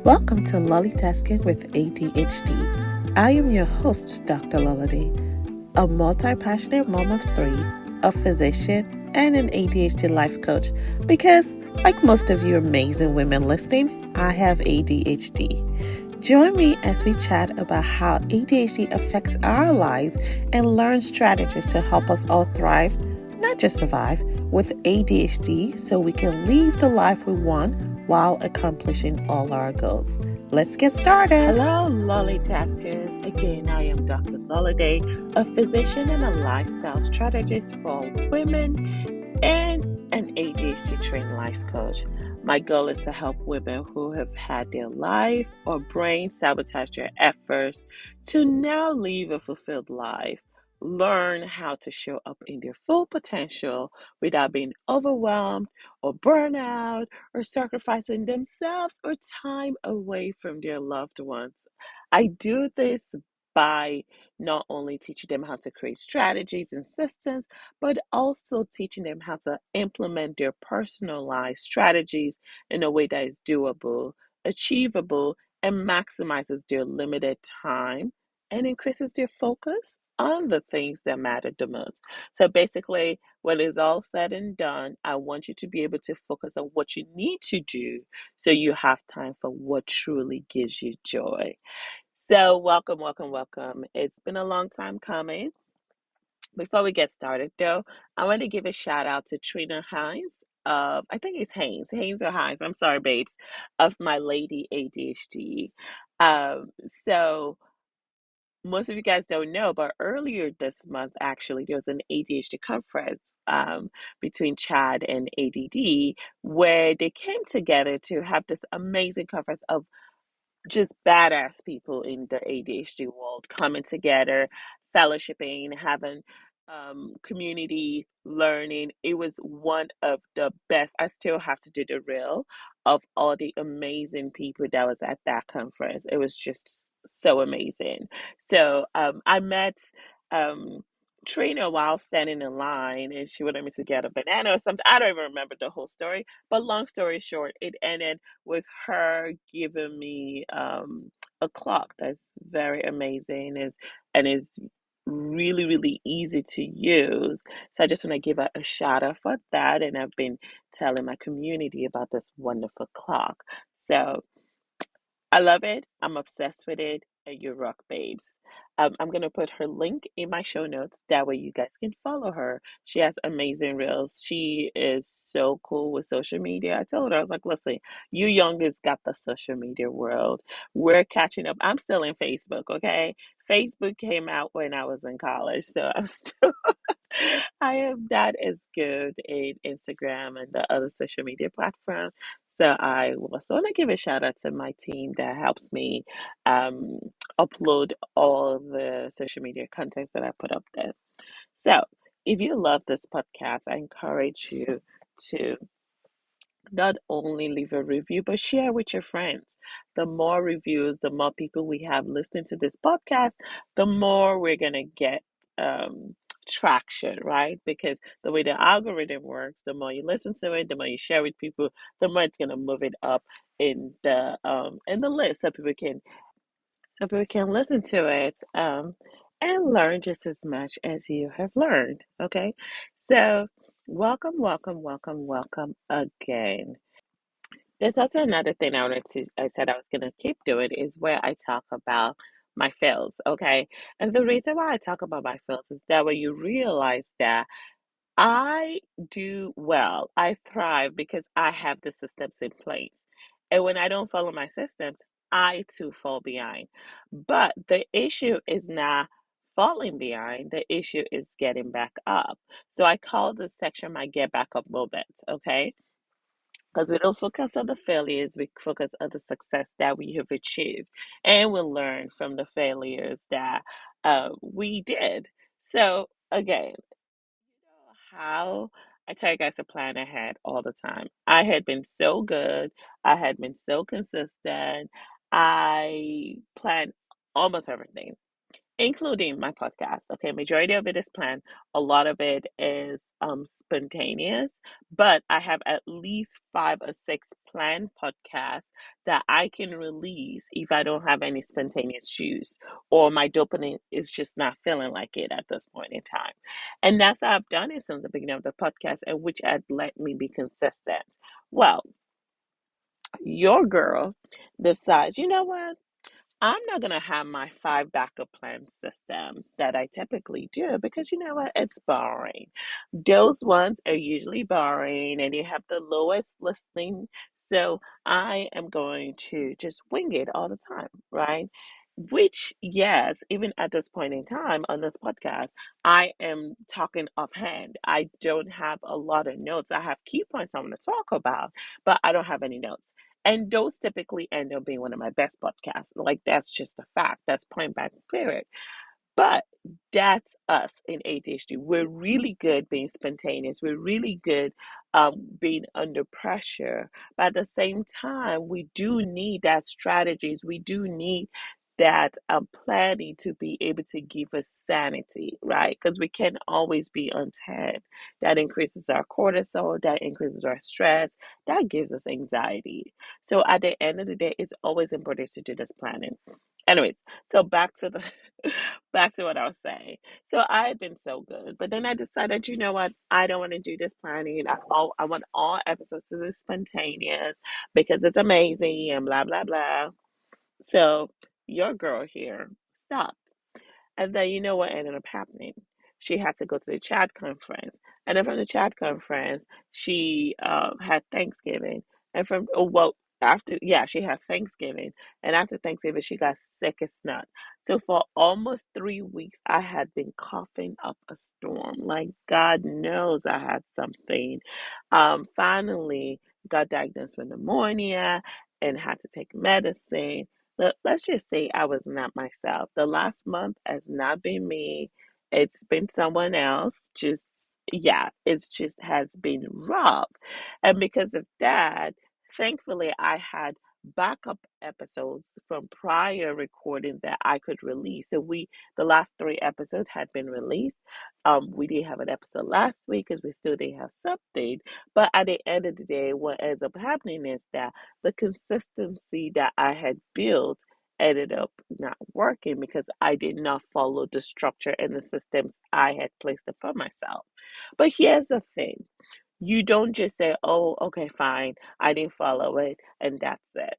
Welcome to LollieTasking with ADHD. I am your host, Dr. Lola, a multi-passionate mom of three, a physician, and an ADHD life coach because, like most of you amazing women listening, I have ADHD. Join me as we chat about how ADHD affects our lives and learn strategies to help us all thrive, not just survive, with ADHD so we can live the life we want while accomplishing all our goals. Let's get started. Hello, LollieTaskers. Again, I am Dr. Lola, a physician and a lifestyle strategist for women and an ADHD trained life coach. My goal is to help women who have had their life or brain sabotage their efforts to now live a fulfilled life. Learn how to show up in their full potential without being overwhelmed or burn out or sacrificing themselves or time away from their loved ones. I do this by not only teaching them how to create strategies and systems, but also teaching them how to implement their personalized strategies in a way that is doable, achievable, and maximizes their limited time and increases their focus on the things that matter the most. So basically, when it's all said and done, I want you to be able to focus on what you need to do so you have time for what truly gives you joy. So, welcome, welcome, welcome. It's been a long time coming. Before we get started, though, I want to give a shout out to Trina Hines. I think it's Haynes or Hines. I'm sorry, babes, of My Lady ADHD. Um, so, most of you guys don't know, but earlier this month, actually, there was an ADHD conference between Chad and ADD where they came together to have this amazing conference of just badass people in the ADHD world coming together, fellowshipping, having community learning. It was one of the best. I still have to do the reel of all the amazing people that was at that conference. It was just so amazing. So I met um, Trina while standing in line, and she wanted me to get a banana or something. I don't even remember the whole story, but long story short, it ended with her giving me a clock that's very amazing is really really easy to use. So I just want to give her a shout out for that, and I've been telling my community about this wonderful clock. So I love it. I'm obsessed with it. And you rock, babes. I'm gonna put her link in my show notes. That way, you guys can follow her. She has amazing reels. She is so cool with social media. I told her, I was like, listen, you youngest got the social media world. We're catching up. I'm still in Facebook, okay? Facebook came out when I was in college, so I'm still I am not as good in Instagram and the other social media platforms. So I also want to give a shout out to my team that helps me um, upload all the social media content that I put up there. So if you love this podcast, I encourage you to not only leave a review, but share with your friends. The more reviews, the more people we have listening to this podcast, the more we're going to get traction, right? Because the way the algorithm works, the more you listen to it, the more you share with people, the more it's going to move it up in the list so people can listen to it and learn just as much as you have learned. Okay, so welcome, welcome, welcome, welcome again. There's also another thing I said I was going to keep doing is where I talk about my fails, okay? And the reason why I talk about my fails is that when you realize that I do well, I thrive because I have the systems in place. And when I don't follow my systems, I too fall behind. But the issue is not falling behind, the issue is getting back up. So I call this section my get back up moment, okay? Because we don't focus on the failures, we focus on the success that we have achieved. And we learn from the failures that we did. So, again, you know how I tell you guys to plan ahead all the time. I had been so good, I had been so consistent. I planned almost everything including my podcast. Okay, majority of it is planned. A lot of it is spontaneous, but I have at least five or six planned podcast that I can release if I don't have any spontaneous juice or my dopamine is just not feeling like it at this point in time. And that's how I've done it since the beginning of the podcast, and which had let me be consistent. Well, your girl decides, you know what? I'm not going to have my five backup plan systems that I typically do because you know what? It's boring. Those ones are usually boring and they have the lowest listening. So I am going to just wing it all the time, right? Which, yes, even at this point in time on this podcast, I am talking offhand. I don't have a lot of notes. I have key points I want to talk about, but I don't have any notes. And those typically end up being one of my best podcasts. Like, that's just a fact. That's point blank period. But that's us in ADHD. We're really good being spontaneous. We're really good being under pressure. But at the same time, we do need that strategies. We do need that planning to be able to give us sanity, right? Because we can always be on 10. That increases our cortisol, that increases our stress, that gives us anxiety. So at the end of the day, it's always important to do this planning. Anyways, so back to the back to what I was saying. So I had been so good, but then I decided, you know what? I don't want to do this planning. I want all episodes to be spontaneous because it's amazing and blah blah blah. So your girl here stopped. And then you know what ended up happening? She had to go to the chat conference. And then from the chat conference, she had Thanksgiving. And from, oh, well, after, yeah, she had Thanksgiving. And after Thanksgiving, she got sick as snot. So for almost 3 weeks, I had been coughing up a storm. Like, God knows I had something. Finally, got diagnosed with pneumonia and had to take medicine. Let's just say I was not myself. The last month has not been me. It's been someone else. Just, yeah, it's just has been rough. And because of that, thankfully, I had backup episodes from prior recording that I could release. So the last three episodes had been released. We did have an episode last week because we still didn't have something. But at the end of the day, what ends up happening is that the consistency that I had built ended up not working because I did not follow the structure and the systems I had placed upon myself. But here's the thing, you don't just say, oh, okay, fine, I didn't follow it, and that's it.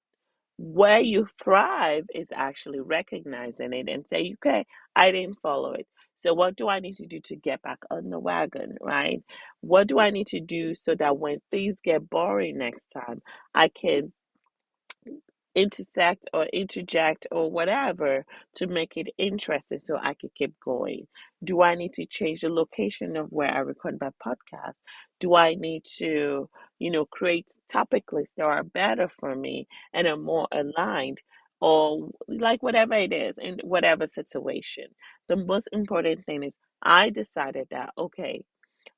Where you thrive is actually recognizing it and say, okay, I didn't follow it. So what do I need to do to get back on the wagon, right? What do I need to do so that when things get boring next time, I can intersect or interject or whatever to make it interesting so I can keep going? Do I need to change the location of where I record my podcast? Do I need to, create topic lists that are better for me and are more aligned? Or like whatever it is in whatever situation. The most important thing is I decided that, okay,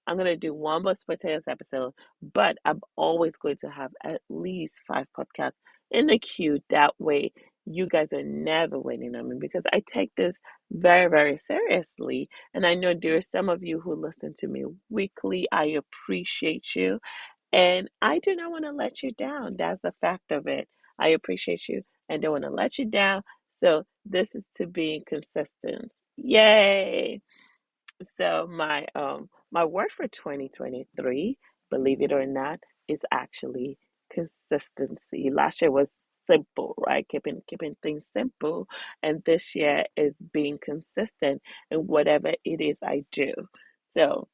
I'm going to do one more spontaneous episode, but I'm always going to have at least five podcasts in the queue. That way, you guys are never waiting on me because I take this very, very seriously. And I know there are some of you who listen to me weekly. I appreciate you. And I do not want to let you down. That's a fact of it. I appreciate you and don't want to let you down. So, this is to be consistent. Yay! So my word for 2023, believe it or not, is actually consistency. Last year was simple, right? Keeping things simple, and this year is being consistent in whatever it is I do. So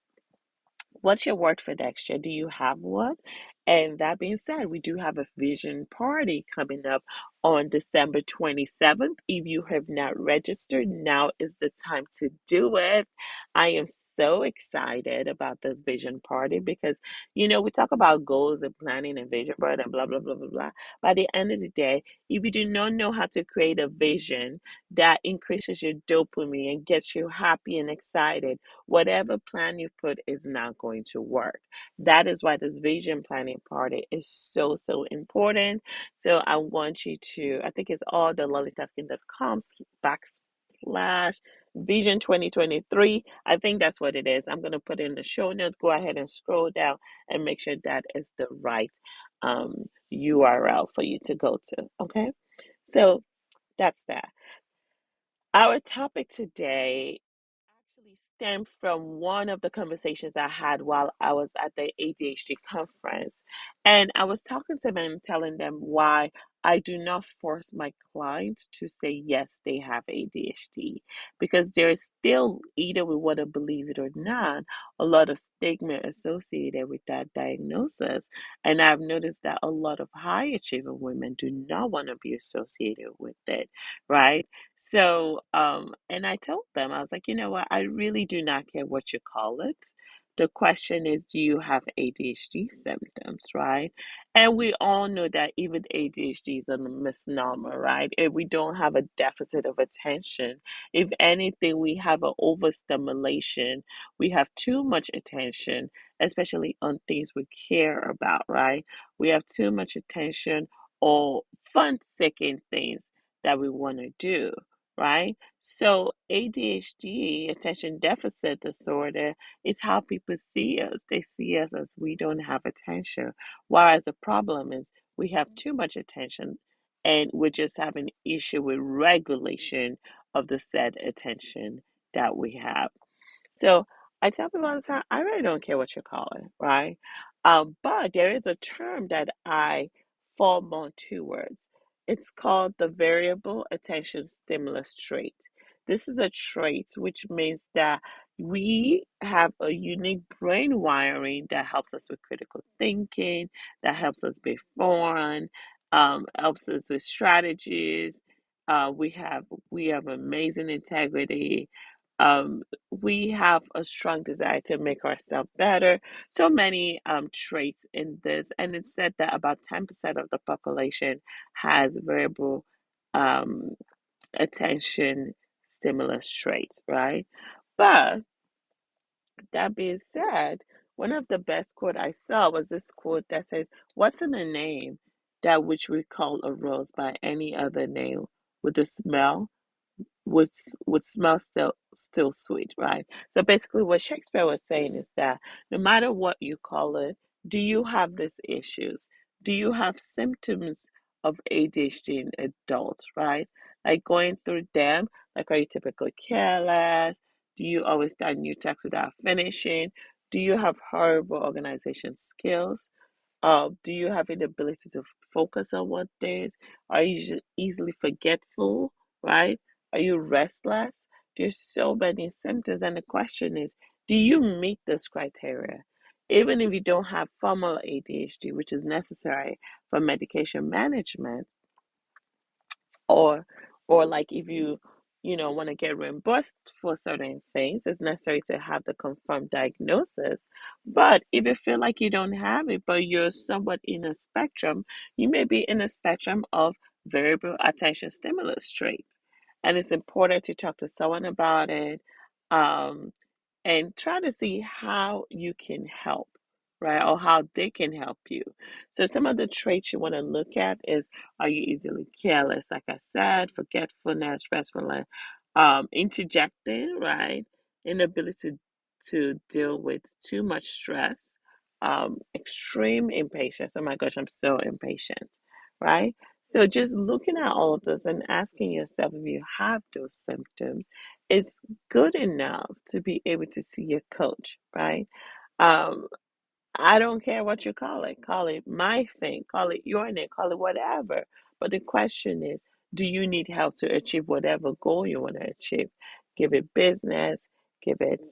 what's your word for next year? Do you have one? And that being said, we do have a vision party coming up on December 27th. If you have not registered, now is the time to do it. I am so excited about this vision party because, we talk about goals and planning and vision board and blah, blah, blah, blah, blah. By the end of the day, if you do not know how to create a vision that increases your dopamine and gets you happy and excited, whatever plan you put is not going to work. That is why this vision planning party is so, so important. So I want you to, I think it's all the LollieTasking.com backslash vision 2023. I think that's what it is. I'm going to put it in the show notes. Go ahead and scroll down and make sure that is the right URL for you to go to. Okay, so that's that. Our topic today actually stemmed from one of the conversations I had while I was at the ADHD conference. And I was talking to them, telling them why I do not force my clients to say yes, they have ADHD, because there is still, either we want to believe it or not, a lot of stigma associated with that diagnosis. And I've noticed that a lot of high achieving women do not want to be associated with it, right? So, and I told them, I was like, you know what? I really do not care what you call it. The question is, do you have ADHD symptoms, right? And we all know that even ADHD is a misnomer, right? If we don't have a deficit of attention, if anything, we have an overstimulation. We have too much attention, especially on things we care about, right? We have too much attention or fun-seeking things that we want to do, right? So ADHD, attention deficit disorder, is how people see us. They see us as we don't have attention. Whereas the problem is we have too much attention and we're just having issue with regulation of the said attention that we have. So I tell people all the time, I really don't care what you call it, right? But there is a term that I fall more towards. It's called the variable attention stimulus trait. This is a trait which means that we have a unique brain wiring that helps us with critical thinking, that helps us be fun, helps us with strategies. We have amazing integrity. We have a strong desire to make ourselves better. So many traits in this, and it's said that about 10% of the population has variable um, attention stimulus traits, right? But that being said, one of the best quote I saw was this quote that says, "What's in a name that which we call a rose by any other name with the smell would smell still sweet, right?" So basically, what Shakespeare was saying is that no matter what you call it, do you have these issues? Do you have symptoms of ADHD in adults, right? Like going through them, like are you typically careless? Do you always start new tasks without finishing? Do you have horrible organization skills? Do you have an ability to focus on one thing? Are you easily forgetful, right? Are you restless? There's so many symptoms, and the question is, do you meet this criteria? Even if you don't have formal ADHD, which is necessary for medication management, or like if you want to get reimbursed for certain things, it's necessary to have the confirmed diagnosis. But if you feel like you don't have it, but you're somewhat in a spectrum, you may be in a spectrum of variable attention stimulus traits, and it's important to talk to someone about it, um, and try to see how you can help, right? Or how they can help you. So some of the traits you want to look at is, are you easily careless? Like I said, forgetfulness, restfulness, interjecting, right? Inability to deal with too much stress, extreme impatience. Oh my gosh, I'm so impatient, right? So just looking at all of this and asking yourself if you have those symptoms is good enough to be able to see your coach, right? Um, I don't care what you call it my thing, call it your name, call it whatever. But the question is, do you need help to achieve whatever goal you want to achieve? Give it business, give it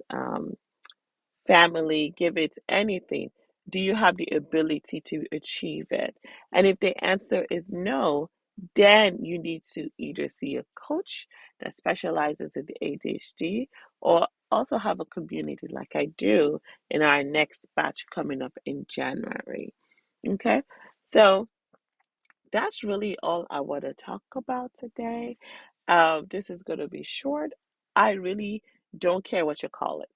family, give it anything. Do you have the ability to achieve it? And if the answer is no, then you need to either see a coach that specializes in the ADHD, or also have a community like I do in our next batch coming up in January. Okay, so that's really all I want to talk about today. This is going to be short. I really don't care what you call it.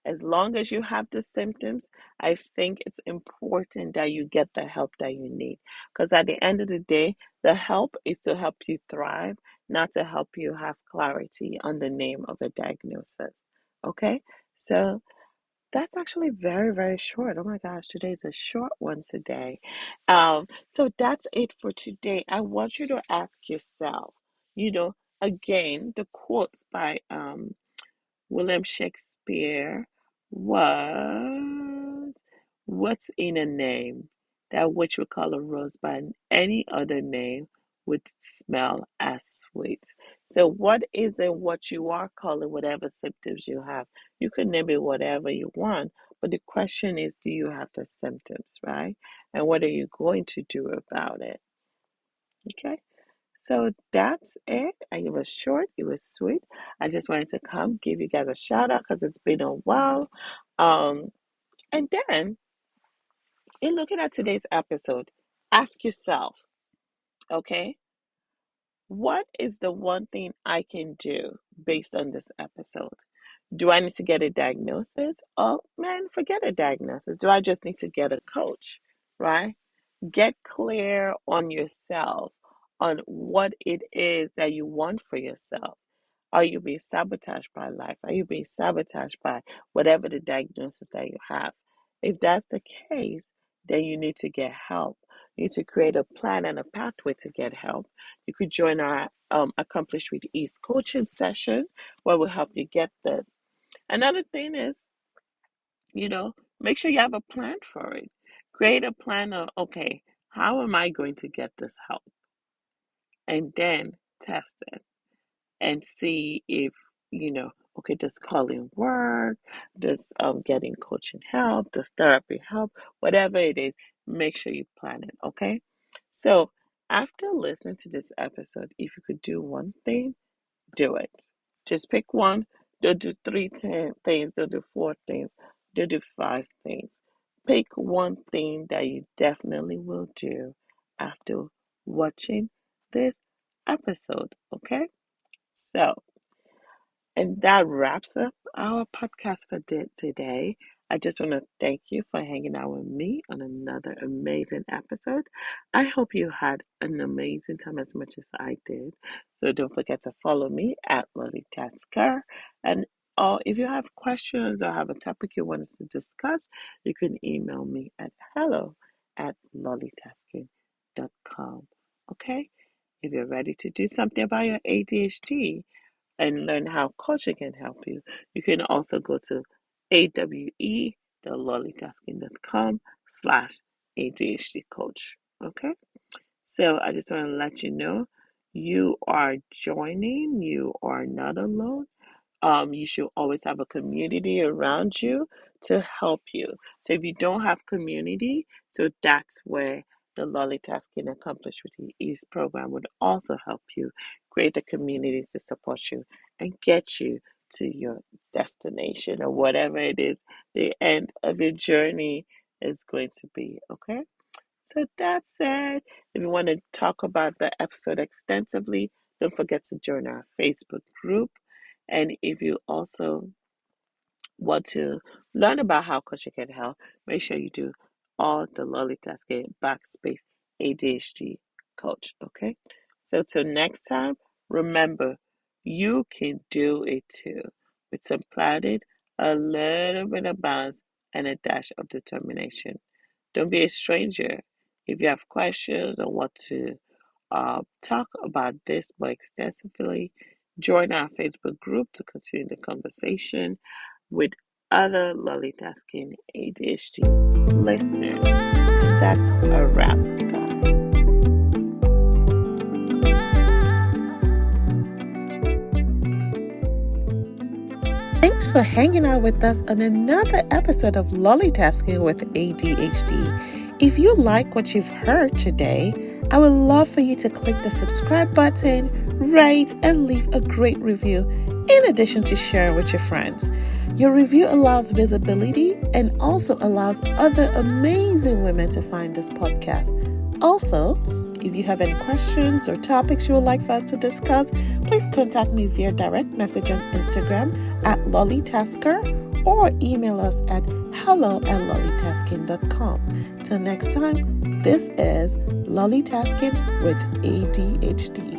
As long as you have the symptoms, I think it's important that you get the help that you need. Because at the end of the day, the help is to help you thrive, not to help you have clarity on the name of a diagnosis. Okay? So That's actually very, very short. Oh my gosh, today's a short one today. So that's it for today. I want you to ask yourself, you know, again, the quotes by William Shakespeare was, "What's in a name? That which we call a rose by any other name would smell as sweet." So, what is it what you are calling whatever symptoms you have? You can name it whatever you want, but the question is, do you have the symptoms, right? And what are you going to do about it? Okay. So that's it. It was short, it was sweet. I just wanted to come give you guys a shout out because it's been a while. Um, and then, in looking at today's episode, ask yourself, okay, what is the one thing I can do based on this episode? Do I need to get a diagnosis? Oh man, forget a diagnosis. Do I just need to get a coach, right? Get clear on yourself, on what it is that you want for yourself. Are you being sabotaged by life? Are you being sabotaged by whatever the diagnosis that you have? If that's the case, then you need to get help. You need to create a plan and a pathway to get help. You could join our Accomplish with Ease coaching session where we'll help you get this. Another thing is, make sure you have a plan for it. Create a plan of, okay, how am I going to get this help? And then test it and see if, okay, does calling work? Does getting coaching help? Does therapy help? Whatever it is, make sure you plan it, okay? So after listening to this episode, if you could do one thing, do it. Just pick one. Don't do things. Don't do four things. Don't do five things. Pick one thing that you definitely will do after watching this episode. Okay? So, and that wraps up our podcast for today. I just want to thank you for hanging out with me on another amazing episode. I hope you had an amazing time as much as I did. So don't forget to follow me at LollieTasking. And if you have questions or have a topic you want us to discuss, you can email me at hello@LollieTasking.com. Okay? If you're ready to do something about your ADHD, and learn how coaching can help you, you can also go to awe.lollietasking.com/ADHD coach. Okay? So I just want to let you know you are joining, you are not alone. You should always have a community around you to help you. So if you don't have community, so that's where the Lolly Tasking Accomplish with Ease program would also help you create a community to support you and get you to your destination or whatever it is the end of your journey is going to be. Okay? So that's it. If you want to talk about the episode extensively, don't forget to join our Facebook group. And if you also want to learn about how coaching can help, make sure you do all the LollieTasking backspace ADHD coach. Okay? So till next time, remember you can do it too. With some planning, a little bit of balance, and a dash of determination. Don't be a stranger. If you have questions or want to talk about this more extensively, join our Facebook group to continue the conversation with other LollieTasking ADHD listeners. And that's a wrap, guys. Thanks for hanging out with us on another episode of LollieTasking with ADHD. If you like what you've heard today, I would love for you to click the subscribe button, rate, and leave a great review, in addition to sharing with your friends. Your review allows visibility and also allows other amazing women to find this podcast. Also, if you have any questions or topics you would like for us to discuss, please contact me via direct message on Instagram at LollieTasker or email us at hello@LollieTasking.com. Till next time, this is LollieTasking with ADHD.